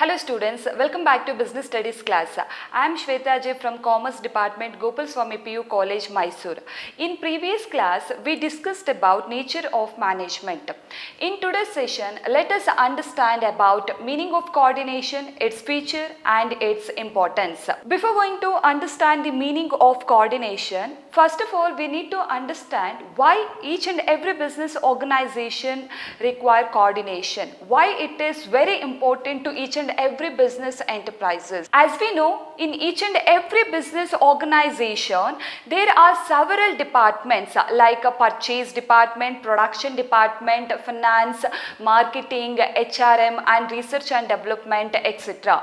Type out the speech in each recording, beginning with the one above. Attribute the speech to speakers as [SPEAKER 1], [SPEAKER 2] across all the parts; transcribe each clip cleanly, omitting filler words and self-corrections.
[SPEAKER 1] Hello students, welcome back to Business Studies class. I am Shweta J from Commerce Department, Gopal Swami PU College, Mysore. In previous class, we discussed about nature of management. In today's session, let us understand about meaning of coordination, its feature and its importance. Before going to understand the meaning of coordination, first of all, we need to understand why each and every business organization require coordination, why it is very important to each and every business enterprises. As we know, in each and every business organization, there are several departments like a purchase department, production department, finance, marketing, HRM and research and development, etc.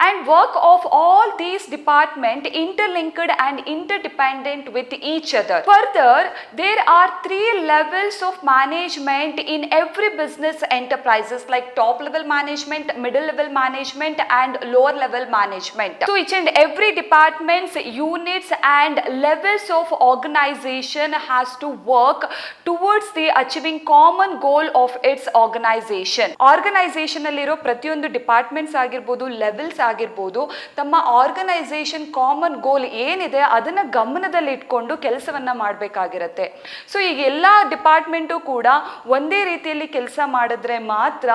[SPEAKER 1] And work of all these departments interlinked and interdependent with each other. Further, there are three levels of management in every business enterprises like top level management, middle level management and lower level management. So each and every department's units and levels of organization has to work towards the achieving common goal of its organization. Organization aliro pratiyondu departments agirbodu, levels ಆಗಿರ್ಬೋದು, ತಮ್ಮ organisation common ಗೋಲ್ ಏನಿದೆ ಅದನ್ನ ಗಮನದಲ್ಲಿ ಇಟ್ಕೊಂಡು ಕೆಲಸವನ್ನ ಮಾಡಬೇಕಾಗಿರುತ್ತೆ. So ಈಗ ಎಲ್ಲ department ಕೂಡ ಒಂದೇ ರೀತಿಯಲ್ಲಿ ಕೆಲಸ ಮಾಡಿದ್ರೆ ಮಾತ್ರ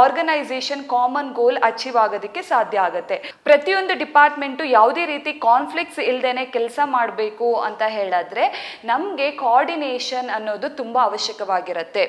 [SPEAKER 1] ಆರ್ಗನೈಸೇಷನ್ ಕಾಮನ್ ಗೋಲ್ ಅಚೀವ್ ಆಗೋದಕ್ಕೆ ಸಾಧ್ಯ ಆಗುತ್ತೆ. ಪ್ರತಿಯೊಂದು ಡಿಪಾರ್ಟ್ಮೆಂಟು ಯಾವುದೇ ರೀತಿ ಕಾನ್ಫ್ಲಿಕ್ಟ್ಸ್ ಇಲ್ದೇನೆ ಕೆಲಸ ಮಾಡಬೇಕು ಅಂತ ಹೇಳಿದ್ರೆ ನಮಗೆ ಕೋಆರ್ಡಿನೇಷನ್ ಅನ್ನೋದು ತುಂಬಾ ಅವಶ್ಯಕವಾಗಿರುತ್ತೆ.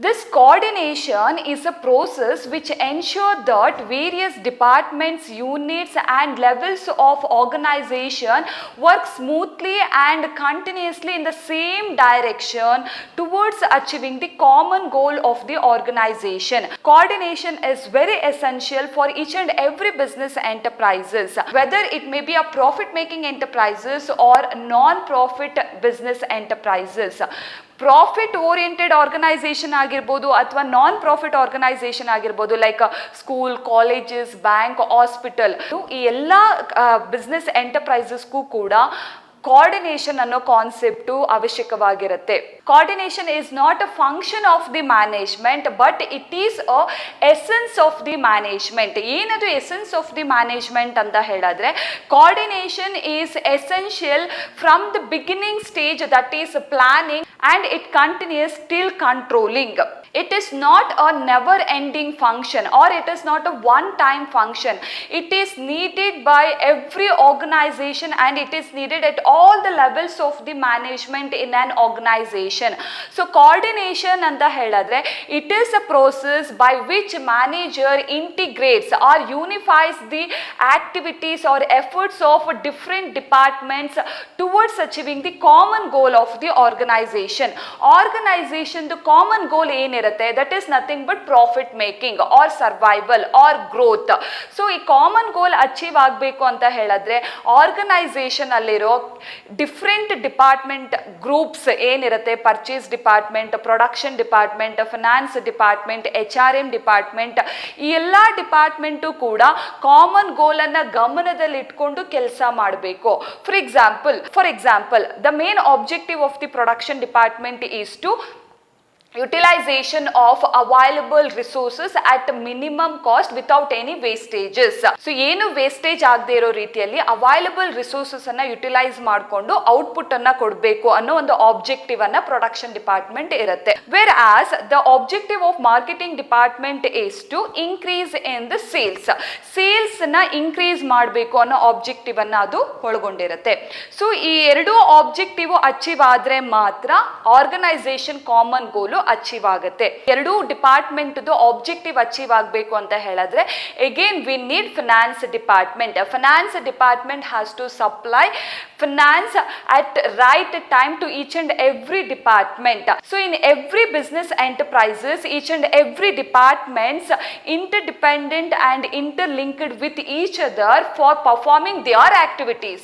[SPEAKER 1] This coordination is a process which ensures that various departments, units and levels of organization work smoothly and continuously in the same direction towards achieving the common goal of the organization. Coordination is very essential for each and every business enterprises, whether it may be a profit-making enterprises or non-profit business enterprises. Profit oriented organization ಆಗಿರ್ಬೋದು ಅಥವಾ non profit organization ಆಗಿರ್ಬೋದು like school, colleges, bank, hospital, ಈ ಎಲ್ಲ business ಎಂಟರ್ಪ್ರೈಸಸ್ಗೂ ಕೂಡ coordination ಅನ್ನೋ concept ಅವಶ್ಯಕವಾಗಿರುತ್ತೆ. Coordination is not a function of the management but it is a essence of the management. ಏನದು ಎಸೆನ್ಸ್ ಆಫ್ ದಿ ಮ್ಯಾನೇಜ್ಮೆಂಟ್ ಅಂತ ಹೇಳಿದ್ರೆ coordination is essential from the beginning stage, that is planning and it continues till controlling. It is not a never ending function or it is not a one time function. It is needed by every organization and it is needed at all the levels of the management in an organization. So coordination anta heladre it is a process by which manager integrates or unifies the activities or efforts of different departments towards achieving the common goal of the organization. Organization the common goal ಏನಿರುತ್ತೆ, that is nothing but profit making or survival or growth. So ಈ common ಗೋಲ್ achieve ಆಗಬೇಕು ಅಂತ ಹೇಳಿದ್ರೆ organisation ಅಲ್ಲಿರೋ different department groups ಏನಿರುತ್ತೆ, purchase department, production department, finance department, HRM department, ಈ ಎಲ್ಲ department ಕೂಡ ಕಾಮನ್ ಗೋಲ್ ಅನ್ನ ಗಮನದಲ್ಲಿ ಇಟ್ಕೊಂಡು ಕೆಲಸ ಮಾಡಬೇಕು. For example the main objective of the production department is to utilization of available resources at minimum cost without any wastages. So ಏನು wastage ಆಗದೆ ಇರೋ ರೀತಿಯಲ್ಲಿ ಅವೈಲಬಲ್ ರಿಸೋರ್ಸಸ್ ಅನ್ನ ಯುಟಿಲೈಸ್ ಮಾಡಿಕೊಂಡು ಔಟ್ಪುಟ್ ಅನ್ನ ಕೊಡಬೇಕು ಅನ್ನೋ ಒಂದು ಆಬ್ಜೆಕ್ಟಿವ್ ಅನ್ನ ಪ್ರೊಡಕ್ಷನ್ ಡಿಪಾರ್ಟ್ಮೆಂಟ್ ಇರುತ್ತೆ. Whereas the objective of marketing department is to increase in the sales ನ ಇನ್ಕ್ರೀಸ್ ಮಾಡಬೇಕು ಅನ್ನೋ ಆಬ್ಜೆಕ್ಟಿವ್ ಅನ್ನ ಅದು ಒಳಗೊಂಡಿರುತ್ತೆ. ಸೊ ಈ ಎರಡು ಆಬ್ಜೆಕ್ಟಿವ್ ಅಚೀವ್ ಆದ್ರೆ ಮಾತ್ರ ಆರ್ಗನೈಸೇಷನ್ ಕಾಮನ್ ಗೋಲು ಅಚೀವ್ ಆಗುತ್ತೆ. ಎರಡೂ ಡಿಪಾರ್ಟ್ಮೆಂಟ್ ಆಬ್ಜೆಕ್ಟಿವ್ ಅಚೀವ್ ಆಗಬೇಕು ಅಂತ ಹೇಳಿದ್ರೆ again we need finance department. Finance department has to supply finance at right time to each and every department. So in every business enterprises each and every departments interdependent and interlinked with each other for performing their activities.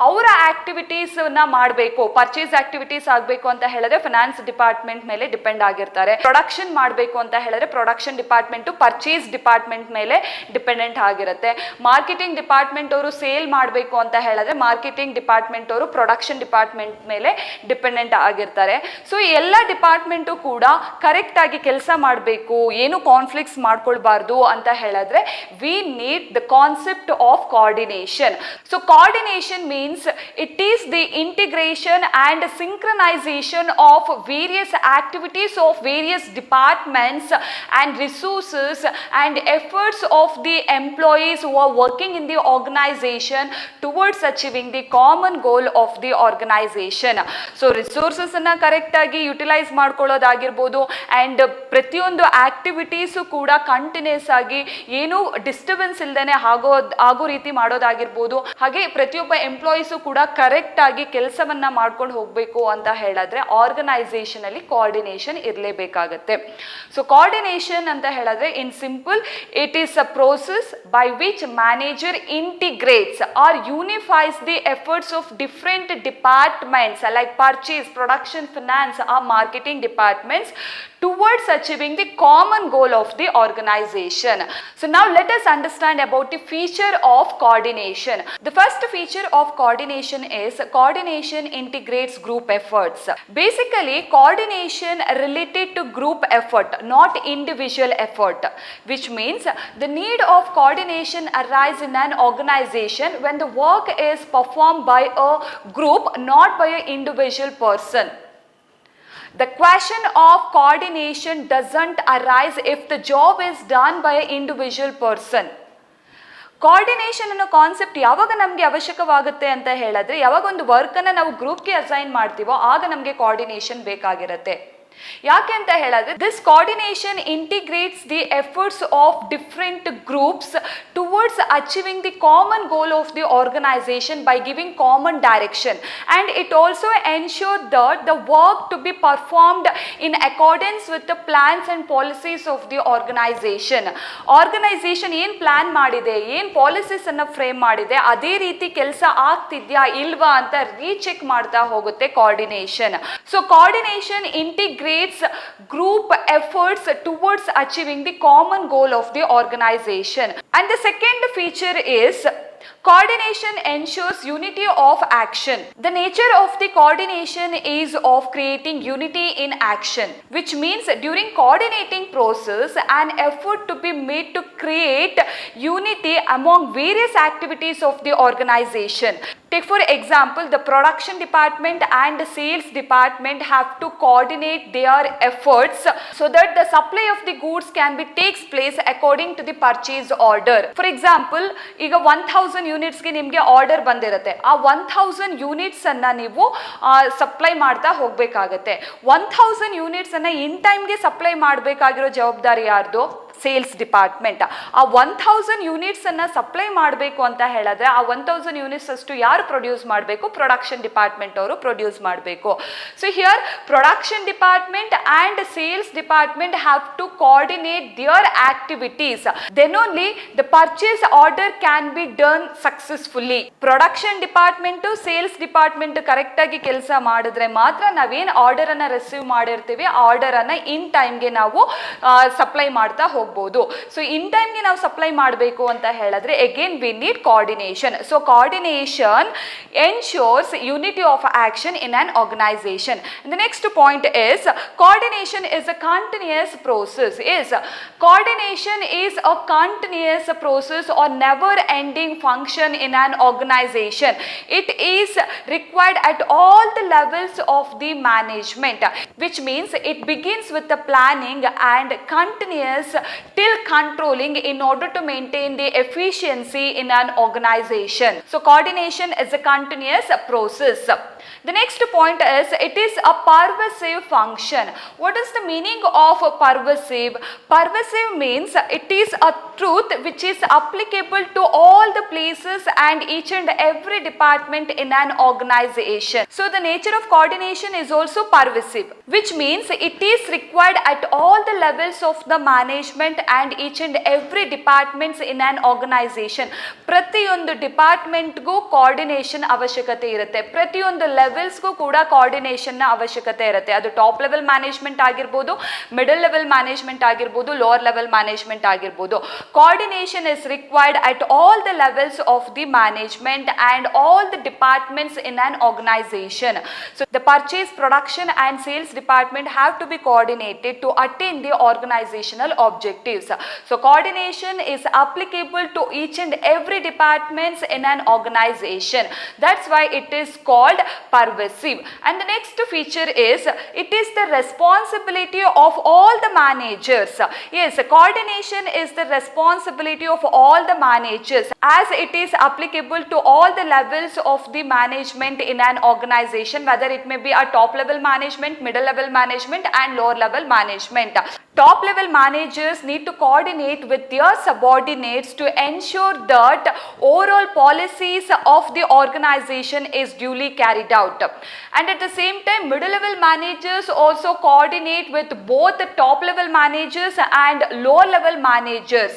[SPEAKER 1] ಅವರ activities ನ ಮಾಡಬೇಕು. Purchase activities ಆಗಬೇಕು ಅಂತ ಹೇಳಿದ್ರೆ finance department ಮೇಲೆ depend ಆಗಿರ್ತಾರೆ. Production ಮಾಡಬೇಕು ಅಂತ ಹೇಳಿದ್ರೆ ಪ್ರೊಡಕ್ಷನ್ ಡಿಪಾರ್ಟ್ಮೆಂಟ್ ಪರ್ಚೇಸ್ ಡಿಪಾರ್ಟ್ಮೆಂಟ್ ಮೇಲೆ ಡಿಪೆಂಡೆಂಟ್ ಆಗಿರುತ್ತೆ. ಮಾರ್ಕೆಟಿಂಗ್ ಡಿಪಾರ್ಟ್ಮೆಂಟ್ ಅವರು ಸೇಲ್ ಮಾಡಬೇಕು ಅಂತ ಹೇಳಿದ್ರೆ ಮಾರ್ಕೆಟಿಂಗ್ ಡಿಪಾರ್ಟ್ಮೆಂಟ್ ಅವರು ಪ್ರೊಡಕ್ಷನ್ ಡಿಪಾರ್ಟ್ಮೆಂಟ್ ಮೇಲೆ ಡಿಪೆಂಡೆಂಟ್ ಆಗಿರ್ತಾರೆ. ಸೊ ಎಲ್ಲ ಡಿಪಾರ್ಟ್ಮೆಂಟು ಕೂಡ ಕರೆಕ್ಟ್ ಆಗಿ ಕೆಲಸ ಮಾಡಬೇಕು, ಏನು ಕಾನ್ಫ್ಲಿಕ್ಟ್ಸ್ ಮಾಡ್ಕೊಳ್ಬಾರ್ದು ಅಂತ ಹೇಳಿದ್ರೆ we need the concept of coordination. So coordination means it is the integration and synchronization of various activities of various departments and resources and efforts of the employees who are working in the organization towards achieving the common goal of the organization. So resources ಅನ್ನ correct ಆಗಿ utilise ಮಾಡ್ಕೊಳ್ಳೋದಾಗಿರ್ಬೋದು and ಪ್ರತಿಯೊಂದು activities ಕೂಡ continuous ಆಗಿ ಏನು disturbance ಇಲ್ದೇನೆ ಆಗೋ ರೀತಿ ಮಾಡೋದಾಗಿರ್ಬೋದು. ಹಾಗೆ ಪ್ರತಿಯೊಬ್ಬ ಎಂಪ್ಲಾಯೀಸು ಕೂಡ ಕರೆಕ್ಟ್ ಆಗಿ ಕೆಲಸವನ್ನ ಮಾಡ್ಕೊಂಡು ಹೋಗಬೇಕು ಅಂತ ಹೇಳಿದ್ರೆ ಆರ್ಗನೈಸೇಷನ್ ಅಲ್ಲಿ ಕೋಆರ್ಡಿನೇಷನ್ ಇರಲೇಬೇಕಾಗತ್ತೆ. ಸೊ ಕೋಆರ್ಡಿನೇಷನ್ ಅಂತ ಹೇಳಿದ್ರೆ in simple it is a process by which manager integrates or unifies the efforts of different departments like purchase, production, finance or marketing departments towards achieving the common goal of the organization. So now let us understand about the feature of coordination. The first feature of coordination is coordination integrates group efforts. Basically coordination related to group effort, not individual effort, which means the need of coordination arises in an organization when the work is performed by a group, not by an individual person. The question of coordination doesn't arise if the job is done by an individual person. Coordination ಅನ್ನೋ concept ಯಾವಾಗ ನಮಗೆ ಅವಶ್ಯಕವಾಗುತ್ತೆ ಅಂತ ಹೇಳಿದ್ರೆ ಯಾವಾಗ ಒಂದು ವರ್ಕನ್ನು ನಾವು ಗ್ರೂಪ್ಗೆ assign ಮಾಡ್ತೀವೋ ಆಗ ನಮಗೆ ಕೋಆರ್ಡಿನೇಷನ್ ಬೇಕಾಗಿರುತ್ತೆ. ಯಾಕೆ ಅಂತ ಹೇಳಿದ್ರೆ this coordination integrates the efforts of different groups towards achieving the common goal of the organization by giving common direction and it also ensure that the work to be performed in accordance with the plans and policies of the organization. Organization ಏನು plan ಮಾಡಿದೆ, ಏನು policies ಅನ್ನ frame ಮಾಡಿದೆ ಅದೇ ರೀತಿ ಕೆಲಸ ಆಗ್ತಿದ್ಯಾ ಇಲ್ವಾ ಅಂತ ರೀಚೆಕ್ ಮಾಡ್ತಾ ಹೋಗುತ್ತೆ coordination. So coordination integrates group efforts towards achieving the common goal of the organization. And the second feature is coordination ensures unity of action. The nature of the coordination is of creating unity in action, which means during coordinating process an effort to be made to create unity among various activities of the organization. Take for example, the production department and the sales department have to coordinate their efforts so that the supply of the goods can be takes place according to the purchase order. For example, ಈಗ 1000 ಯೂನಿಟ್ಸ್ಗೆ ನಿಮಗೆ order ಬಂದಿರುತ್ತೆ. ಆ 1000 units ಅನ್ನ ನೀವು supply ಮಾಡ್ತಾ ಹೋಗಬೇಕಾಗತ್ತೆ. 1000 units ಅನ್ನ ಇನ್ ಟೈಮ್ಗೆ ಸಪ್ಲೈ ಮಾಡಬೇಕಾಗಿರೋ ಜವಾಬ್ದಾರಿ ಯಾರ್ದು? Sales department. ಆ 1000 ಯೂನಿಟ್ಸ್ ಅನ್ನ ಸಪ್ಲೈ ಮಾಡಬೇಕು ಅಂತ ಹೇಳಿದ್ರೆ ಆ 1000 ಯೂನಿಟ್ಸ್ ಅಷ್ಟು ಯಾರು ಪ್ರೊಡ್ಯೂಸ್ ಮಾಡಬೇಕು? ಪ್ರೊಡಕ್ಷನ್ ಡಿಪಾರ್ಟ್ಮೆಂಟ್ ಅವರು ಪ್ರೊಡ್ಯೂಸ್ ಮಾಡಬೇಕು. So here production department and sales department have to coordinate their activities. Then only the purchase order can be done successfully. Production department sales department correct ಆಗಿ ಕೆಲಸ ಮಾಡಿದ್ರೆ ಮಾತ್ರ ನಾವೇನು ಆರ್ಡರ್ ಅನ್ನ receive ಮಾಡಿರ್ತೀವಿ ಆ ಆರ್ಡರ್ ಅನ್ನ ಇನ್ ಟೈಮ್ಗೆ ನಾವು ಸಪ್ಲೈ ಮಾಡ್ತಾ ಹೋಗ್ಬೋದು. ಸೊ ಇನ್ ಟೈಮ್ಗೆ ನಾವು ಸಪ್ಲೈ ಮಾಡಬೇಕು ಅಂತ ಹೇಳಿದ್ರೆ again we need coordination. So coordination ensures unity of action in an organization. And the next point is coordination is a continuous process. Coordination is a continuous process or never ending function in an organization. It is required at all the levels of the management, which means it begins with the planning and continues till controlling in order to maintain the efficiency in an organization. So coordination is a continuous process. The next point is it is a pervasive function. What is the meaning of pervasive? Pervasive means it is a truth which is applicable to all the places and each and every department in an organization. So the nature of coordination is also pervasive, which means it is required at all the levels of the management and each and every departments in an organization. ಪ್ರತಿಯೊಂದು ಡಿಪಾರ್ಟ್ಮೆಂಟ್ಗೂ coordination ಅವಶ್ಯಕತೆ ಇರುತ್ತೆ. ಪ್ರತಿಯೊಂದು ಲೆವೆಲ್ಸ್ಗೂ ಕೂಡ ಕೋಆರ್ಡಿನೇಷನ್ನ ಅವಶ್ಯಕತೆ ಇರುತ್ತೆ. ಅದು top level management ಆಗಿರ್ಬೋದು, middle level management ಆಗಿರ್ಬೋದು, ಲೋವರ್ ಲೆವೆಲ್ ಮ್ಯಾನೇಜ್ಮೆಂಟ್ ಆಗಿರ್ಬೋದು. Coordination is required at all the levels of the management and all the departments in an organization. So the purchase, production and sales department have to be coordinated to attain the organizational objectives. So coordination is applicable to each and every departments in an organization. That's why it is called pervasive. And the next feature is it is the responsibility of all the managers. Yes, coordination is the responsibility of all the managers as it is applicable to all the levels of the management in an organization, whether it may be a top level management, middle level management and lower level management. Top level managers need to coordinate with their subordinates to ensure that overall policies of the organization is duly carried out. And at the same time, middle level managers also coordinate with both the top level managers and lower level managers.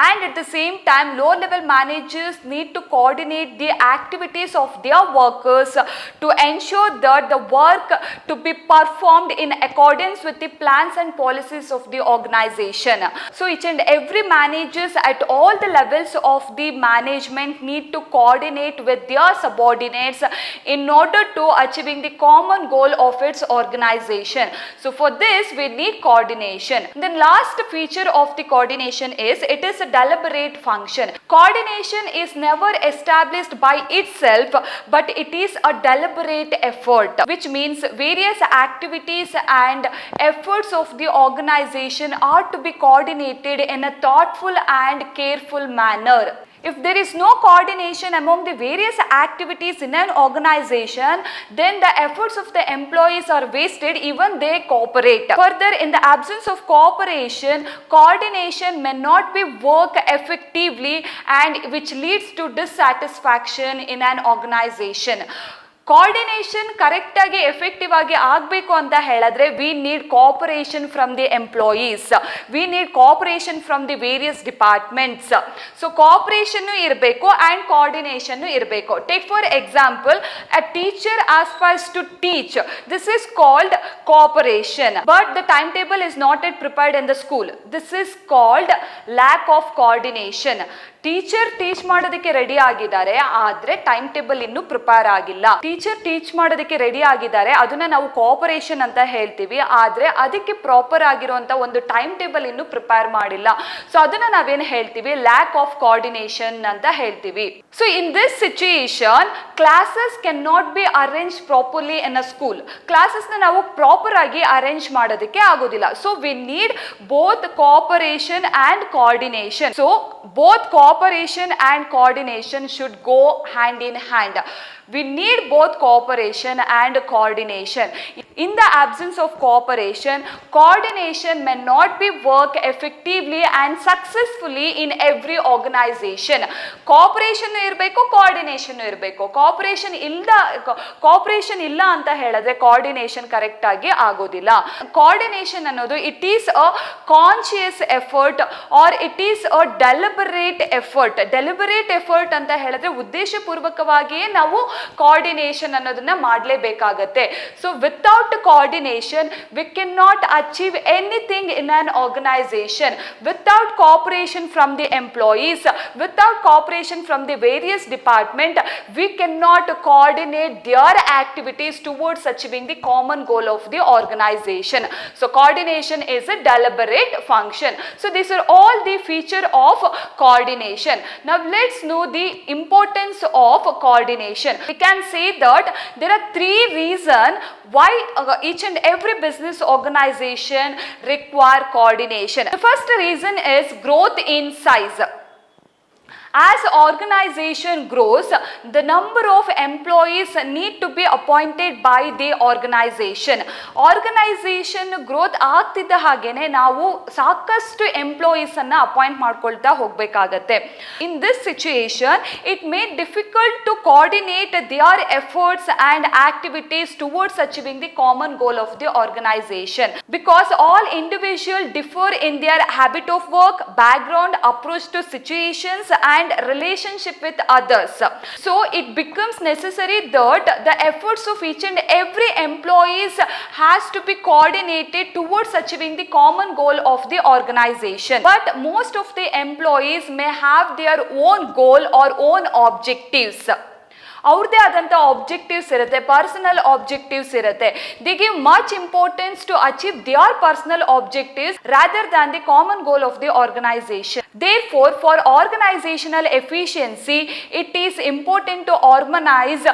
[SPEAKER 1] And at the same time, lower level managers need to coordinate the activities of their workers to ensure that the work to be performed in accordance with the plans and policies of the organization. So each and every managers at all the levels of the management need to coordinate with their subordinates in order to achieving the common goal of its organization. So for this we need coordination. Then last feature of the coordination is it is a deliberate function. Coordination is never established by itself, but it is a deliberate effort, which means various activities and efforts of the organization are to be coordinated in a thoughtful and careful manner. If there is no coordination among the various activities in an organization, then the efforts of the employees are wasted even they cooperate. Further, in the absence of cooperation, coordination may not be work effectively and which leads to dissatisfaction in an organization. Coordination ಕರೆಕ್ಟಾಗಿ effective ಆಗಿ ಆಗಬೇಕು ಅಂತ ಹೇಳಿದ್ರೆ we need cooperation from the employees, we need cooperation from the various departments. So ಕೋಆಪರೇಷನ್ನು ಇರಬೇಕು and ಕೋಆರ್ಡಿನೇಷನ್ನು ಇರಬೇಕು. Take for example, a teacher aspires to teach, this is called cooperation, but the time table is not at prepared in the school, this is called lack of coordination. Teacher teach ಮಾಡೋದಕ್ಕೆ ready ಆಗಿದ್ದಾರೆ, ಆದರೆ time table ಇನ್ನೂ prepare ಆಗಿಲ್ಲ. Teacher teach ಮಾಡೋದಕ್ಕೆ ready ಆಗಿದ್ದಾರೆ, ಅದನ್ನ ನಾವು cooperation ಅಂತ ಹೇಳ್ತೀವಿ, ಆದರೆ ಅದಕ್ಕೆ ಪ್ರಾಪರ್ ಆಗಿರುವಂತ ಒಂದು ಟೈಮ್ ಟೇಬಲ್ ಇನ್ನೂ ಪ್ರಿಪೇರ್ ಮಾಡಿಲ್ಲ. ಸೊ ಅದನ್ನ ನಾವೇನು ಹೇಳ್ತೀವಿ, ಲ್ಯಾಕ್ ಆಫ್ ಕೋಆರ್ಡಿನೇಷನ್ ಅಂತ ಹೇಳ್ತೀವಿ. So in this situation classes can not be arrange properly in a school. ಕ್ಲಾಸಸ್ನ ನಾವು ಪ್ರಾಪರ್ ಆಗಿ ಅರೇಂಜ್ ಮಾಡೋದಕ್ಕೆ ಆಗೋದಿಲ್ಲ. So we need both cooperation and coordination. So both cooperation and coordination should go hand in hand. We need both cooperation and coordination. In the absence of cooperation, coordination may not be work effectively and successfully in every organization. Cooperation ಇರಬೇಕು, coordination ಇರಬೇಕು. Cooperation ಇಲ್ಲ ಅಂತ ಹೇಳಿದ್ರೆ coordination correct ಆಗಿ ಆಗೋದಿಲ್ಲ. Coordination ಅನ್ನೋದು it is a conscious effort or it is a deliberate effort. Deliberate effort ಅಂತ ಹೇಳಿದ್ರೆ ಉದ್ದೇಶಪೂರ್ವಕವಾಗಿಯೇ ನಾವು ಕೋಆರ್ಡಿನೇಷನ್ ಅನ್ನೋದನ್ನ ಮಾಡಲೇಬೇಕಾಗತ್ತೆ. So without coordination we can not achieve anything in an organization. Without cooperation from the employees, without cooperation from the various department, we can not coordinate their activities towards achieving the common goal of the organization. So coordination is a deliberate function. So these are all the feature of coordination. Now let's know the importance of coordination. We can say that there are three reasons why each and every business organization require coordination. The first reason is growth in size. As organization grows, the number of employees need to be appointed by the organization. Organization growth ಆಗ್ತಿದ್ದ ಹಾಗೇನೆ ನಾವು ಸಾಕಷ್ಟು employees ಅನ್ನ appoint ಮಾಡ್ಕೊಳ್ತಾ ಹೋಗಬೇಕಾಗತ್ತೆ. In this situation, it made difficult to coordinate their efforts and activities towards achieving the common goal of the organization, because all individuals differ in their habit of work, background, approach to situations and and relationship with others. So it becomes necessary that the efforts of each and every employees has to be coordinated towards achieving the common goal of the organization. But most of the employees may have their own goal or own objectives. ಅವ್ರದ್ದೇ ಆದಂಥ objectives ಇರುತ್ತೆ, personal objectives ಇರುತ್ತೆ. They give much importance to achieve their personal objectives rather than the common goal of the organisation. Therefore, for organizational efficiency, it is important to organize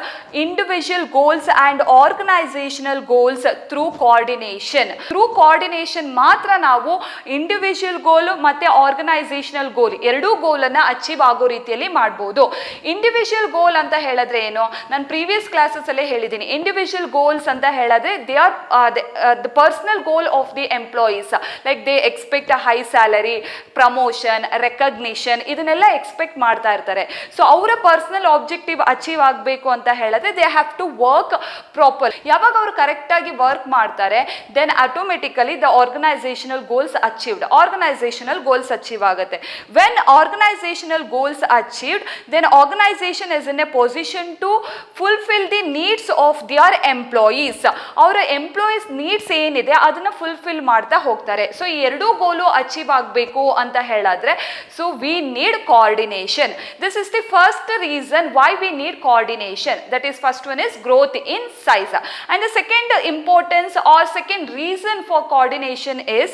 [SPEAKER 1] individual goals and organizational goals through coordination. Through coordination ಮಾತ್ರ ನಾವು individual ಗೋಲ್ ಮತ್ತೆ organisational ಗೋಲ್ ಎರಡೂ ಗೋಲನ್ನು achieve ಆಗೋ ರೀತಿಯಲ್ಲಿ ಮಾಡ್ಬೋದು. Individual ಗೋಲ್ ಅಂತ ಹೇಳಿದ್ರೆ ಏನು, ನಾನು ಪ್ರೀವಿಯಸ್ ಕ್ಲಾಸಸ್ ಅಲ್ಲೇ ಹೇಳಿದ್ದೀನಿ. ಇಂಡಿವಿಜುವಲ್ ಗೋಲ್ಸ್ ಅಂತ ಹೇಳಿದ್ರೆ they are the personal goal of the employees, like they expect a high salary, promotion, recognition, ಇದನ್ನೆಲ್ಲ ಎಕ್ಸ್ಪೆಕ್ಟ್ ಮಾಡ್ತಾ ಇರ್ತಾರೆ. ಸೊ ಅವರ ಪರ್ಸನಲ್ ಆಬ್ಜೆಕ್ಟಿವ್ ಅಚೀವ್ ಆಗಬೇಕು ಅಂತ ಹೇಳಿದ್ರೆ they have to work proper. ಯಾವಾಗ ಅವರು ಕರೆಕ್ಟ್ ಆಗಿ ವರ್ಕ್ ಮಾಡ್ತಾರೆ, then automatically the organizational goals achieved, organizational goals achieve ಆಗುತ್ತೆ. When organizational goals achieved, then organization is in a position to fulfil the needs of their employees. ಅವರ employees needs ಏನಿದೆ ಅದನ್ನ fulfil ಮಾಡ್ತಾ ಹೋಗ್ತಾರೆ. So ಈ ಎರಡೂ goal achieve ಆಗಬೇಕು ಅಂತ ಹೇಳಿದ್ರೆ, so we need coordination. This is the first reason why we need coordination. That is, first one is growth in size, and the second importance or second reason for coordination is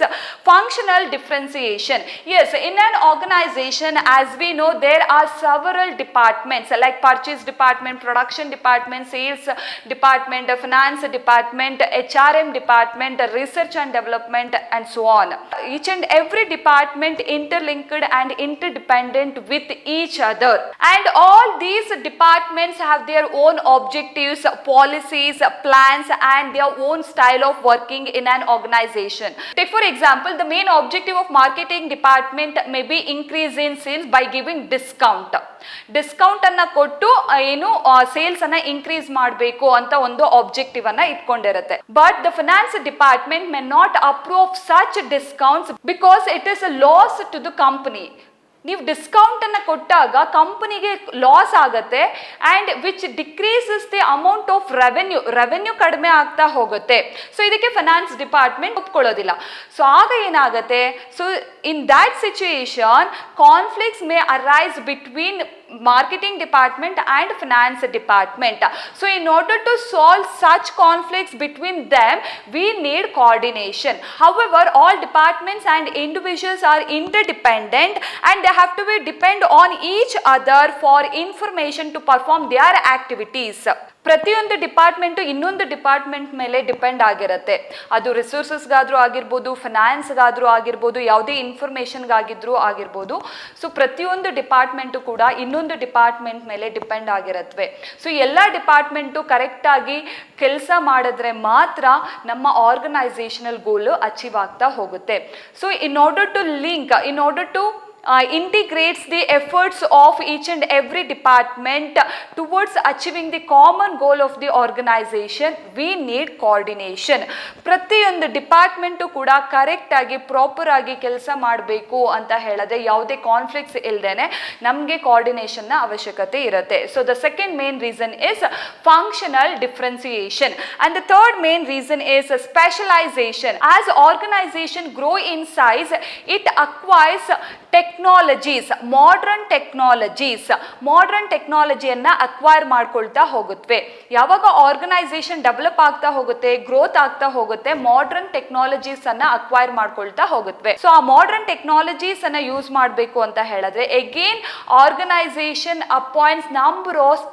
[SPEAKER 1] functional differentiation. Yes, in an organization, as we know, there are several departments like purchase department, production department, sales department, finance department, HRM department, research and development, and so on. Each and every department interlinked and interdependent with each other, and all these departments have their own objectives, policies, plans, and their own style of working in an organization. Take for example, the main objective of marketing department may be increase in sales by giving discount. Discount ಅನ್ನ ಕೊಟ್ಟು ಏನು sales ಅನ್ನ increase ಮಾಡಬೇಕು ಅಂತ ಒಂದು objective ಅನ್ನ ಇಟ್ಕೊಂಡಿರುತ್ತೆ. But the finance department may not approve such discounts because it is a loss to the company. ನೀವು ಡಿಸ್ಕೌಂಟ್ ಅನ್ನು ಕೊಟ್ಟಾಗ ಕಂಪನಿಗೆ ಲಾಸ್ ಆಗುತ್ತೆ, and which decreases the amount of revenue ಕಡಿಮೆ ಆಗ್ತಾ ಹೋಗುತ್ತೆ. ಸೊ ಇದಕ್ಕೆ ಫೈನಾನ್ಸ್ ಡಿಪಾರ್ಟ್ಮೆಂಟ್ ಒಪ್ಕೊಳ್ಳೋದಿಲ್ಲ. ಸೊ ಆಗ ಏನಾಗುತ್ತೆ, so in that situation conflicts May arise between marketing department and finance department. So in order to solve such conflicts between them, we need coordination. However, all departments and individuals are interdependent, and they have to be depend on each other for information to perform their activities. ಪ್ರತಿಯೊಂದು department ಇನ್ನೊಂದು department ಮೇಲೆ depend ಆಗಿರುತ್ತೆ. ಅದು ರಿಸೋರ್ಸಸ್ಗಾದರೂ ಆಗಿರ್ಬೋದು, ಫಿನಾನ್ಸ್ಗಾದರೂ ಆಗಿರ್ಬೋದು, ಯಾವುದೇ ಇನ್ಫಾರ್ಮೇಷನ್ಗಾಗಿದ್ರೂ ಆಗಿರ್ಬೋದು. So ಪ್ರತಿಯೊಂದು ಡಿಪಾರ್ಟ್ಮೆಂಟು ಕೂಡ ಇನ್ನೊಂದು ಡಿಪಾರ್ಟ್ಮೆಂಟ್ ಮೇಲೆ ಡಿಪೆಂಡ್ ಆಗಿರುತ್ತವೆ. ಸೊ ಎಲ್ಲ ಡಿಪಾರ್ಟ್ಮೆಂಟು ಕರೆಕ್ಟಾಗಿ ಕೆಲಸ ಮಾಡಿದ್ರೆ ಮಾತ್ರ ನಮ್ಮ ಆರ್ಗನೈಸೇಷನಲ್ ಗೋಲು ಅಚೀವ್ ಆಗ್ತಾ ಹೋಗುತ್ತೆ. So in order to link, in order to integrates the efforts of each and every department towards achieving the common goal of the organization, we need coordination. ಪ್ರತಿಯೊಂದು department ಕೂಡ ಕರೆಕ್ಟಾಗಿ proper ಆಗಿ ಕೆಲಸ ಮಾಡಬೇಕು ಅಂತ ಹೇಳಿದ್ರೆ ಯಾವುದೇ ಕಾನ್ಫ್ಲಿಕ್ಟ್ಸ್ ಇಲ್ಲದೇನೆ ನಮಗೆ ಕೋಆರ್ಡಿನೇಷನ್ನ ಅವಶ್ಯಕತೆ ಇರುತ್ತೆ. So the second main reason is functional differentiation, and the third main reason is specialization. As organization grow in size, it acquires technologies, modern ಟೆಕ್ನಾಲಜಿಯನ್ನು ಅಕ್ವೈರ್ ಮಾಡ್ಕೊಳ್ತಾ ಹೋಗುತ್ತವೆ. ಯಾವಾಗ ಆರ್ಗನೈಸೇಷನ್ ಡೆವಲಪ್ ಆಗ್ತಾ ಹೋಗುತ್ತೆ, ಗ್ರೋತ್ ಆಗ್ತಾ ಹೋಗುತ್ತೆ, ಮಾಡರ್ನ್ ಟೆಕ್ನಾಲಜೀಸ್ ಅನ್ನ ಅಕ್ವೈರ್ ಮಾಡ್ಕೊಳ್ತಾ ಹೋಗುತ್ತವೆ. ಸೊ ಆ ಮಾಡರ್ನ್ ಟೆಕ್ನಾಲಜೀಸ್ ಅನ್ನ ಯೂಸ್ ಮಾಡಬೇಕು ಅಂತ ಹೇಳಿದ್ರೆ again organisation appoints number of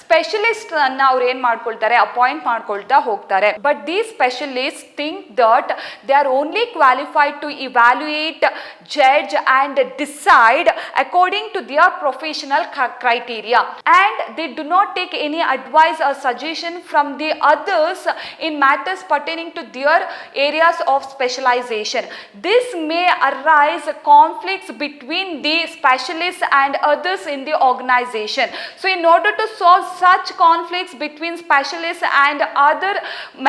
[SPEAKER 1] specialist ಅನ್ನ ಅವ್ರು ಏನ್ ಮಾಡ್ಕೊಳ್ತಾರೆ, ಅಪಾಯಿಂಟ್ ಮಾಡ್ಕೊಳ್ತಾ ಹೋಗ್ತಾರೆ. But these specialist think that they are only qualified to evaluate, judge and decide according to their professional criteria, and they do not take any advice or suggestion from the others in matters pertaining to their areas of specialization. This may arise conflicts between the specialists and others in the organization. So in order to solve such conflicts between specialists and other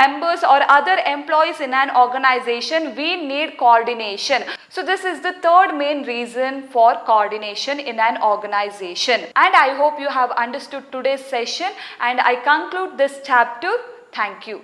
[SPEAKER 1] members or other employees in an organization, we need coordination. So this is the third main reason for coordination in an organization. And I hope you have understood today's session, and I conclude this chapter. Thank you.